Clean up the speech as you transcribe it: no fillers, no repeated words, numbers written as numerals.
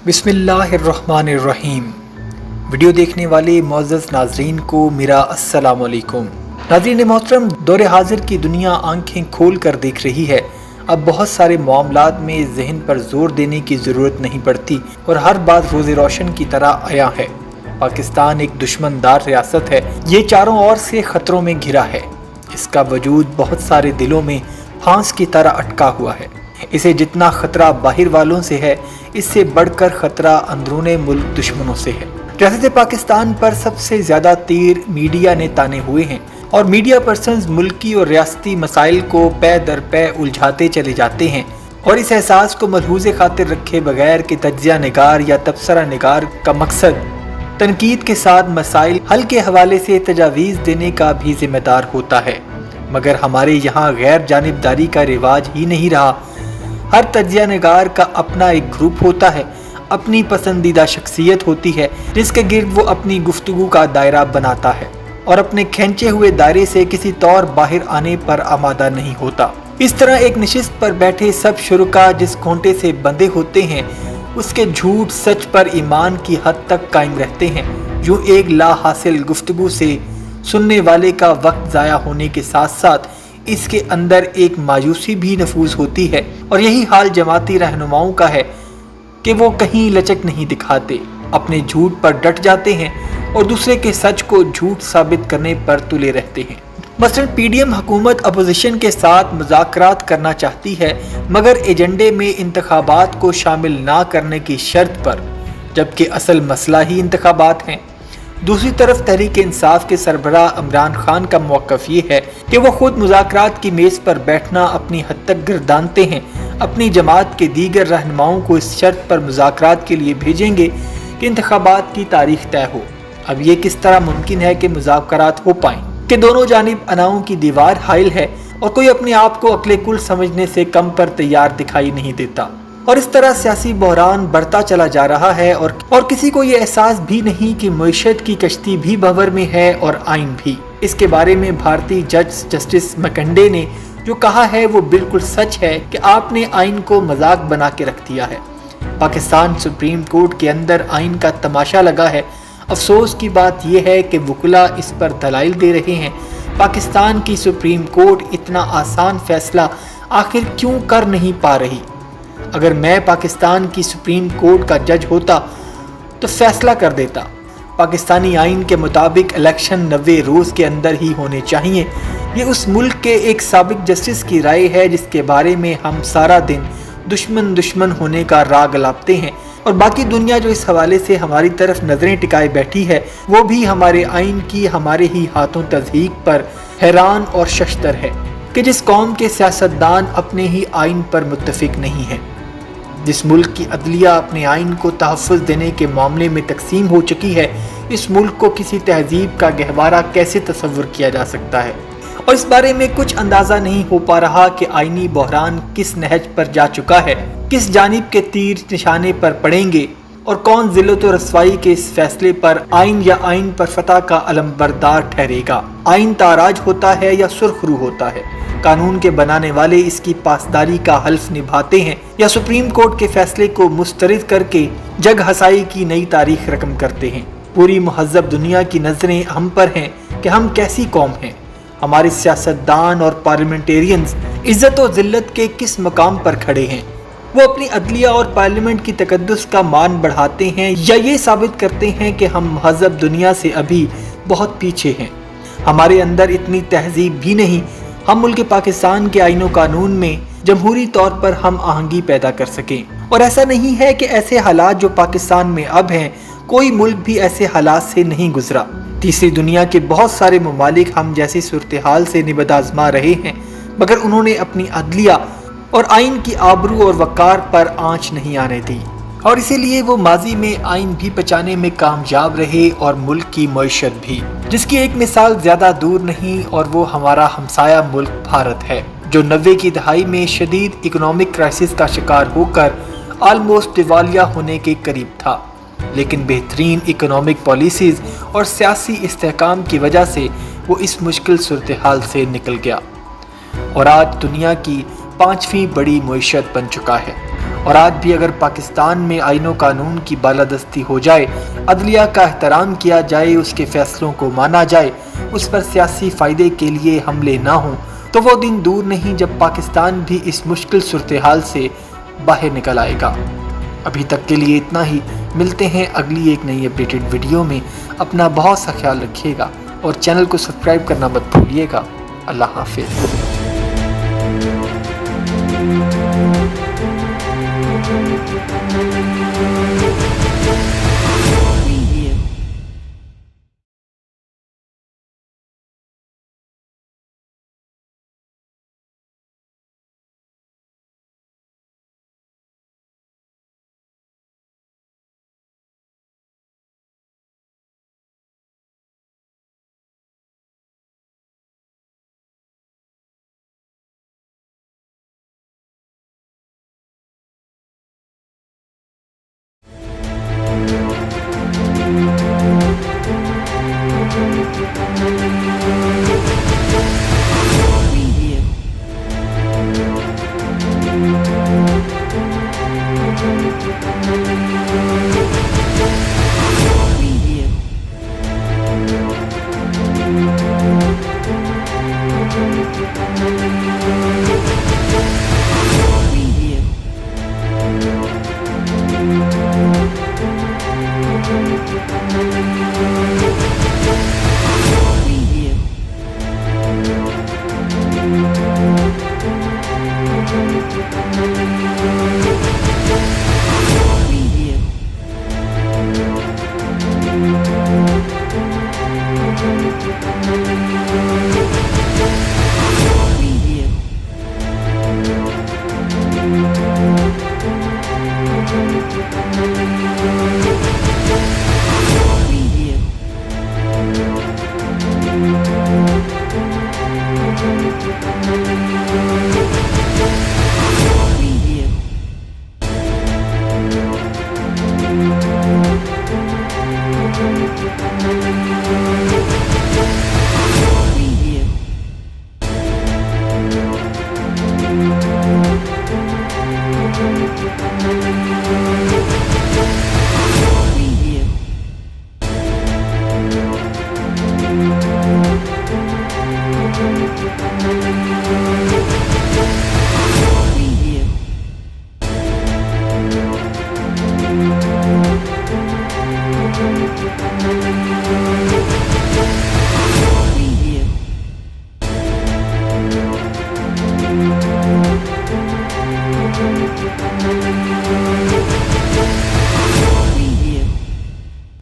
बिस्मिल्लाहिर्रहमानिर्रहीम। वीडियो देखने वाले मुअज़्ज़ज़ नाज़रीन को मेरा अस्सलाम वालेकुम। नाज़रीन मोहतरम, दौर हाजिर की दुनिया आंखें खोल कर देख रही है। अब बहुत सारे मामलात में ज़हन पर ज़ोर देने की ज़रूरत नहीं पड़ती और हर बात रोज़ रोशन की तरह आया है। पाकिस्तान एक दुश्मनदार रियासत है। ये चारों ओर से ख़तरों में घिरा है। इसका वजूद बहुत सारे दिलों में फांस की तरह अटका हुआ है। इसे जितना ख़तरा बाहर वालों से है, इससे बढ़कर ख़तरा अंदरूने मुल्क दुश्मनों से है। रियासत पाकिस्तान पर सबसे ज़्यादा तीर मीडिया ने ताने हुए हैं और मीडिया पर्सन्स मुल्की और रियासती मसाइल को पै दर पै उलझाते चले जाते हैं और इस एहसास को मलहूज़े खातिर रखे बगैर कि तज्ज़िया निगार या तबसरा निगार का मकसद तनकीद के साथ मसाइल हल के हवाले से तजावीज़ देने का भी ज़िम्मेदार होता है। मगर हमारे यहाँ गैर जानिबदारी का रिवाज ही नहीं रहा। हर तज्ज़िया निगार का अपना एक ग्रुप होता है, अपनी पसंदीदा शख्सियत होती है जिसके गिर्द वो अपनी गुफ्तगू का दायरा बनाता है और अपने खींचे हुए दायरे से किसी तौर बाहर आने पर आमादा नहीं होता। इस तरह एक नशिस्त पर बैठे सब शुरुका जिस खोंटे से बंधे होते हैं, उसके झूठ सच पर ईमान की हद तक कायम रहते हैं। यूँ एक ला हासिल गुफ्तगू से सुनने वाले का वक्त ज़ाया होने के साथ साथ इसके अंदर एक मायूसी भी नफूज होती है और यही हाल जमाती रहनुमाओं का है कि वो कहीं लचक नहीं दिखाते, अपने झूठ पर डट जाते हैं और दूसरे के सच को झूठ साबित करने पर तुले रहते हैं। मसलन पीडीएम हुकूमत अपोजिशन के साथ मुज़ाकरात करना चाहती है मगर एजेंडे में इंतखाबात को शामिल ना करने की शर्त पर, जबकि असल मसला ही इंतखाबात हैं। दूसरी तरफ तहरीक इंसाफ के सरबराह इमरान खान का मौक़िफ़ ये है कि वो खुद मुज़ाकरात की मेज़ पर बैठना अपनी हद तक गर्दानते हैं। अपनी जमात के दीगर रहनुमाओं को इस शर्त पर मुज़ाकरात के लिए भेजेंगे कि इंतखाबात की तारीख तय हो। अब ये किस तरह मुमकिन है कि मुज़ाकरात हो पाएँ कि दोनों जानिब अनाओं की दीवार हाइल है और कोई अपने आप को अक्ले कुल समझने से कम पर तैयार दिखाई नहीं देता। और इस तरह सियासी बहरान बढ़ता चला जा रहा है और किसी को ये एहसास भी नहीं कि मईशत की कश्ती भी भंवर में है और आइन भी। इसके बारे में भारतीय जज जस्टिस मैकंडे ने जो कहा है वो बिल्कुल सच है कि आपने आइन को मजाक बना के रख दिया है। पाकिस्तान सुप्रीम कोर्ट के अंदर आइन का तमाशा लगा है। अफसोस की बात यह है कि वकील इस पर दलाइल दे रहे हैं। पाकिस्तान की सुप्रीम कोर्ट इतना आसान फैसला आखिर क्यों कर नहीं पा रही? अगर मैं पाकिस्तान की सुप्रीम कोर्ट का जज होता तो फैसला कर देता। पाकिस्तानी आइन के मुताबिक इलेक्शन 90 रोज़ के अंदर ही होने चाहिए। ये उस मुल्क के एक साबिक जस्टिस की राय है जिसके बारे में हम सारा दिन दुश्मन होने का राग अलापते हैं और बाकी दुनिया जो इस हवाले से हमारी तरफ नज़रें टिकाए बैठी है वो भी हमारे आइन की हमारे ही हाथों तज़हीक पर हैरान और शश्तर है कि जिस कौम के सियासतदान अपने ही आइन पर मुत्तफिक नहीं हैं, जिस मुल्क की अदलिया अपने आइन को तहफ़्फ़ुज़ देने के मामले में तकसीम हो चुकी है, इस मुल्क को किसी तहज़ीब का गहवारा कैसे तसव्वुर किया जा सकता है? और इस बारे में कुछ अंदाज़ा नहीं हो पा रहा कि आइनी बहरान किस नहज पर जा चुका है, किस जानिब के तीर निशाने पर पड़ेंगे और कौन ज़िल्लत व रसवाई के इस फैसले पर आइन या आइन पर फतह का अलमबरदार ठहरेगा। आइन ताराज होता है या सुर्खरू होता है? कानून के बनाने वाले इसकी पासदारी का हल्फ निभाते हैं या सुप्रीम कोर्ट के फैसले को मुस्तरद करके जग हसाई की नई तारीख रकम करते हैं? पूरी महज़्ज़ब दुनिया की नज़रें हम पर हैं कि हम कैसी कौम हैं। हमारे सियासतदान और पार्लियामेंटेरियंस इज़्ज़त और ज़िल्लत के किस मकाम पर खड़े हैं? वो अपनी अदलिया और पार्लियामेंट की तकद्दुस का मान बढ़ाते हैं या ये साबित करते हैं कि हम महज़्ज़ब दुनिया से अभी बहुत पीछे हैं? हमारे अंदर इतनी तहज़ीब भी नहीं हम मुल्क पाकिस्तान के आईनो कानून में जमहूरी तौर पर हम आहंगी पैदा कर सकें। और ऐसा नहीं है कि ऐसे हालात जो पाकिस्तान में अब हैं, कोई मुल्क भी ऐसे हालात से नहीं गुजरा। तीसरी दुनिया के बहुत सारे ममालिक हम जैसी सूरत हाल से निबद आज़मा रहे हैं मगर उन्होंने अपनी अदलिया और आइन की आबरू और वक़ार पर आँच नहीं आने दी और इसीलिए वो माजी में आइन भी बचाने में कामयाब रहे और मुल्क की मईशत भी, जिसकी एक मिसाल ज़्यादा दूर नहीं और वो हमारा हमसाया मुल्क भारत है जो 90 की दहाई में शदीद इकोनॉमिक क्राइसिस का शिकार होकर आलमोस्ट दिवालिया होने के करीब था। लेकिन बेहतरीन इकोनॉमिक पॉलिसीज़ और सियासी इस्तेहकाम की वजह से वो इस मुश्किल सूरत हाल से निकल गया और आज दुनिया की 5वीं बड़ी मईशत बन चुका है اور آج بھی اگر پاکستان میں آئین و قانون کی بالادستی ہو جائے، عدلیہ کا احترام کیا جائے، اس کے فیصلوں کو مانا جائے، اس پر سیاسی فائدے کے لیے حملے نہ ہوں، تو وہ دن دور نہیں جب پاکستان بھی اس مشکل صورتحال سے باہر نکل آئے گا۔ ابھی تک کے لیے اتنا ہی، ملتے ہیں اگلی ایک نئی اپڈیٹڈ ویڈیو میں۔ اپنا بہت سا خیال رکھیے گا اور چینل کو سبسکرائب کرنا مت بھولیے گا۔ اللہ حافظ۔